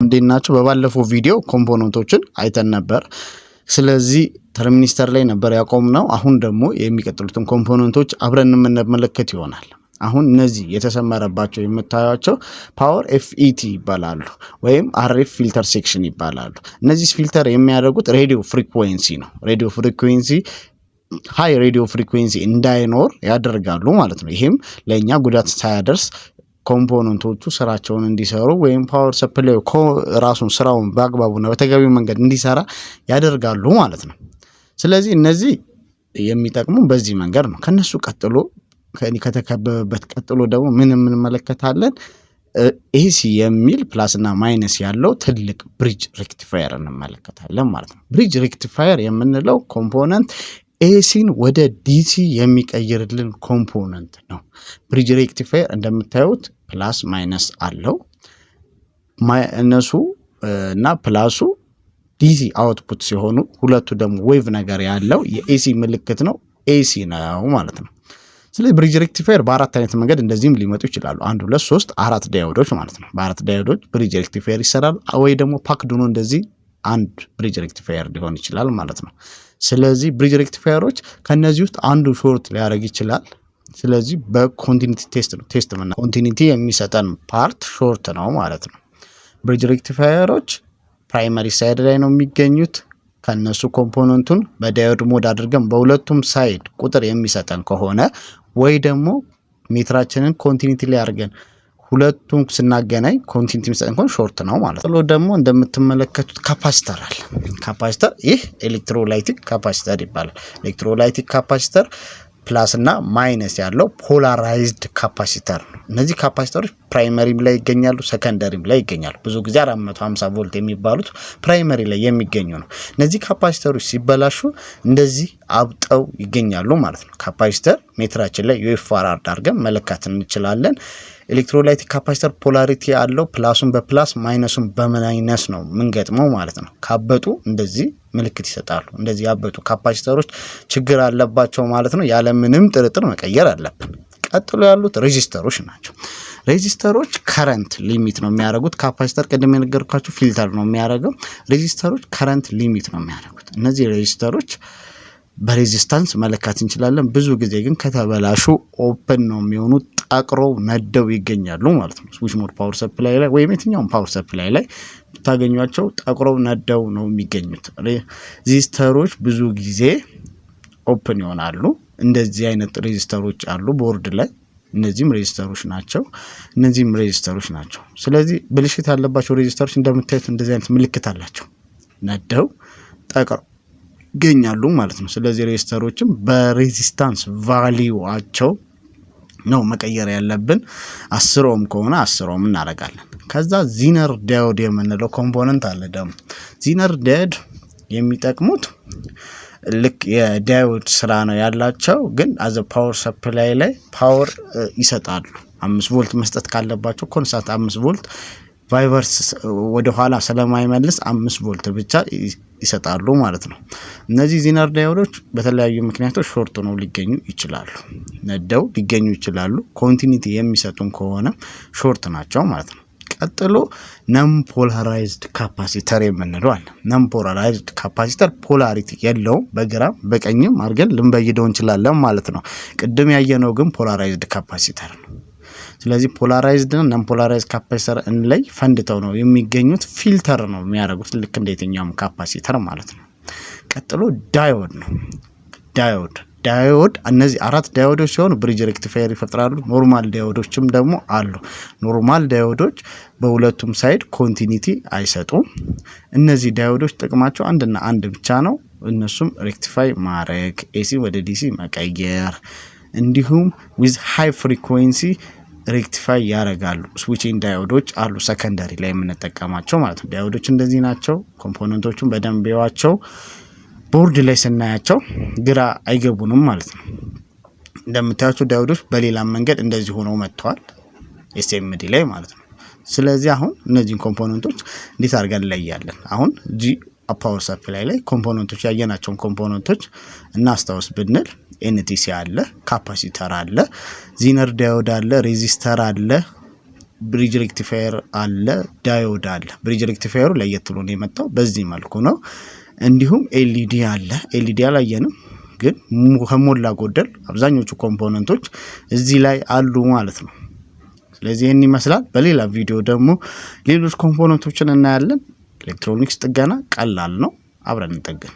እንዴት ናችሁ? በባለፈው ቪዲዮ ኮምፖነንቶችን አይተን ነበር። ስለዚህ ተርሚኒስተር ላይ ነበር ያቆምነው። አሁን ደግሞ የሚቀጥሉትን ኮምፖነንቶች አብረን የምንመለከት ይሆናል። አሁን እነዚህ የተሰመረባቸው የምታዩቸው ፓወር ኤፍኢቲ ይባላሉ ወይም አርኤፍ ፊልተር ሴክሽን ይባላሉ። እነዚህ ፊልተር የሚያደርጉት ሬዲዮ ፍሪኩዌንሲ ነው። ሬዲዮ ፍሪኩዌንሲ ሃይ ሬዲዮ ፍሪኩዌንሲ እንዳይኖር ያደርጋሉ ማለት ነው። ይሄም ለኛ ጉዳት ሳያደርስ ኮምፖነንቶቹ ስራቸውን እንዲሰሩ ወይም ፓወር ሰፕላይ ራሱን ስራውን በአግባቡና በተገቢው መንገድ እንዲሰራ ያደርጋሉ ማለት ነው። ስለዚህ እነዚህ የሚጠቅሙ በዚህ መንገድ ነው። ከነሱ ቀጥሎ ከተከበበበት ቀጥሎ ደግሞ ምን እንመለከታለን? ኤሲ የሚል ፕላስና ማይነስ ያለው ትልቅ ብሪጅ ሬክቲፋየር እንመለከታለን ማለት ነው። ብሪጅ ሬክቲፋየር የምንለው ኮምፖነንት ኤሲን ወደ ዲሲ የሚቀይርልን ኮምፖነንት ነው። ብሪጅ ሬክቲፋየር እንደምታዩት ፕላስ ማይነስ አለው። ማይነሱ እና ፕላሱ ዲሲ አውትፑት ሲሆኑ ሁለቱ ደግሞ ዌቭ ነገር ያለው የኤሲ ምልክት ነው። ኤሲ ነው ማለት ነው። ስለዚህ ብሪጅ ሬክቲፋየር በአራት አይነት መንገድ እንደዚህም ሊመጡ ይችላሉ። 1 2 3 4 ዳዮዶች ማለት ነው። በአራት ዳዮዶች ብሪጅ ሬክቲፋየር ይሰራል። ወይ ደግሞ ፓክድ ሆኖ እንደዚህ አንድ ብሪጅ ሬክቲፋየር ሊሆን ይችላል ማለት ነው። ስለዚህ ብሪጅ ሬክቲፋየሮች ከነዚህ ውስጥ አንዱ ሾርት ሊያደርግ ይችላል። ስለዚህ በኮንቲኒቲ ቴስት ነው ኮንቲኒቲ የሚሰጠን ፓርት ሾርት ነው ማለት ነው። ብሪጅ ሬክቲፋየሮች ፕራይመሪ ሳይድ ላይ ነው የሚገኙት። ከነሱ ኮምፖነንቱን በዳዮድ ሞድ አድርገን በሁለቱም ሳይድ ቁጥር የሚሰጠን ከሆነ ወይ ደግሞ ሜትራችንን ኮንቲኒቲ ላይ አድርገን ሁለቱም ስናገናኝ ኮንቲኒቲ የሚሰጠን ከሆነ ሾርት ነው ማለት ነው። ደግሞ እንደምትመለከቱት ካፓሲተር አለ። ካፓሲተር ይህ ኤሌክትሮላይቲክ ካፓሲተር ይባላል። ኤሌክትሮላይቲክ ካፓሲተር ፕላስ እና ማይነስ ያለው ፖላራይዝድ ካፓሲተር ነው። እነዚህ ካፓሲተሮች ፕራይመሪም ላይ ይገኛሉ፣ ሰከንደሪም ላይ ይገኛሉ። ብዙ ጊዜ 450 ቮልት የሚባሉት ፕራይመሪ ላይ የሚገኙ ነው። እነዚህ ካፓሲተሮች ሲበላሹ እንደዚህ አብጠው ይገኛሉ ማለት ነው። ካፓሲተር ሜትራችን ላይ ዩኤፍአር አድርገን መለካት እንችላለን። ኤሌክትሮላይቲክ ካፓሲተር ፖላሪቲ ያለው ፕላሱን በፕላስ ማይነሱን በማይነስ ነው ምንገጥመው ማለት ነው። ካበጡ እንደዚህ ምልክት ይሰጣሉ። እንደዚህ ያበጡ ካፓሲተሮች ችግር አለባቸው ማለት ነው። ያለ ምንም ጥርጥር መቀየር አለብን። ቀጥሎ ያሉት ሬዚስተሮች ናቸው። ሬዚስተሮች ከረንት ሊሚት ነው የሚያደርጉት። ካፓሲተር ቅድም የነገርኳችሁ ፊልተር ነው የሚያደርገው። ሬዚስተሮች ከረንት ሊሚት ነው የሚያደርጉት። እነዚህ ሬዚስተሮች በሬዚስታንስ መለካት እንችላለን። ብዙ ጊዜ ግን ከተበላሹ ኦፕን ነው የሚሆኑት፣ ጠቅረው ነደው ይገኛሉ ማለት ነው። ስዊች ሞድ ፓወር ሰፕላይ ላይ ወይም የትኛውም ፓወር ሰፕላይ ላይ ብታገኟቸው ጠቅረው ነደው ነው የሚገኙት። ሬዚስተሮች ብዙ ጊዜ ኦፕን ይሆናሉ። እንደዚህ አይነት ሬዚስተሮች አሉ ቦርድ ላይ። እነዚህም ሬዚስተሮች ናቸው። እነዚህም ሬዚስተሮች ናቸው። ስለዚህ ብልሽት ያለባቸው ሬዚስተሮች እንደምታዩት እንደዚህ አይነት ምልክት አላቸው። ነደው ጠቅረው ይገኛሉ ማለት ነው። ስለዚህ ሬዚስተሮችም በሬዚስታንስ ቫልዩአቸው ነው መቀየር ያለብን። 10 ኦhm ከሆነ 10 ኦhm እናደርጋለን። ከዛ ዚነር ዳዮድ የምንለው ኮምፖነንት አለ። ደግሞ ዚነር ዳዮድ የሚጠቅሙት ልክ የዳዮድ ስራ ነው ያላቸው፣ ግን አዘ ፓወር ሰፕላይ ላይ ፓወር ይሰጣሉ። 5 ቮልት መስጠት ካለባቸው ኮንስታንት 5 ቮልት ቫይቨርስ ወደ ኋላ ስለማይመልስ 5 ቮልት ብቻ ይሰጣሉ ማለት ነው። እነዚህ ዚነር ዳዮዶች በተለያዩ ምክንያቶች ሾርት ነው ሊገኙ ይችላሉ፣ ነደው ሊገኙ ይችላሉ። ኮንቲኒቲ የሚሰጡን ከሆነ ሾርት ናቸው ማለት ነው። ቀጥሎ ነን ፖላራይዝድ ካፓሲተር የምንለው አለ። ነን ፖላራይዝድ ካፓሲተር ፖላሪቲ የለውም። በግራም በቀኝም አድርገን ልንበይደው እንችላለን ማለት ነው። ቅድም ያየነው ግን ፖላራይዝድ ካፓሲተር ነው። ስለዚህ ፖላራይዝድ እና ነን ፖላራይዝድ ካፓሲተር ላይ ፈንድተው ነው የሚገኙት። ፊልተር ነው የሚያደርጉት ልክ እንደየትኛውም ካፓሲተር ማለት ነው። ቀጥሎ ዳዮድ ነው። ዳዮድ እነዚህ 4 ዳዮዶች ሲሆኑ ብሪጅ ሬክቲፋየር ይፈጥራሉ። ኖርማል ዳዮዶችም ደግሞ አሉ። ኖርማል ዳዮዶች በሁለቱም ሳይድ ኮንቲኒቲ አይሰጡም። እነዚህ ዳዮዶች ጥቅማቸው አንድና አንድ ብቻ ነው። እነሱም ሬክቲፋይ ማድረግ፣ ኤሲ ወደ ዲሲ መቀየር፣ እንዲሁም ዊዝ ሃይ ፍሪኩዌንሲ ሬክቲፋይ ያደርጋሉ። ስዊቺንግ ዳዮዶች አሉ ሰከንደሪ ላይ የምንጠቀማቸው ማለት ነው። ዳዮዶች እንደዚህ ናቸው። ኮምፖነንቶቹን በደንብ ያዋቸው። ቦርድ ላይ ስናያቸው ግራ አይገቡንም ማለት ነው። እንደምታዩቸው ዳዮዶች በሌላ መንገድ እንደዚህ ሆነው መጥተዋል ኤስኤምዲ ላይ ማለት ነው። ስለዚህ አሁን እነዚህን ኮምፖነንቶች እንዴት አድርገን እንለያለን? አሁን ፓወር ሰፕላይ ላይ ኮምፖነንቶች ያየናቸውን ኮምፖነንቶች እናስታውስ ብንል ኤንቲሲ አለ፣ ካፓሲተር አለ፣ ዚነር ዳዮድ አለ፣ ሬዚስተር አለ፣ ብሪጅ ሬክቲፋየር አለ፣ ዳዮድ አለ። ብሪጅ ሬክቲፋየሩ ለየት ብሎ ነው የመጣው፣ በዚህ መልኩ ነው። እንዲሁም ኤልኢዲ አለ። ኤልኢዲ አላየንም ግን ከሞላ ጎደል አብዛኞቹ ኮምፖነንቶች እዚህ ላይ አሉ ማለት ነው። ስለዚህ ይህን ይመስላል። በሌላ ቪዲዮ ደግሞ ሌሎች ኮምፖነንቶችን እናያለን። ኤሌክትሮኒክስ ጥገና ቀላል ነው፣ አብረን እንጠግን።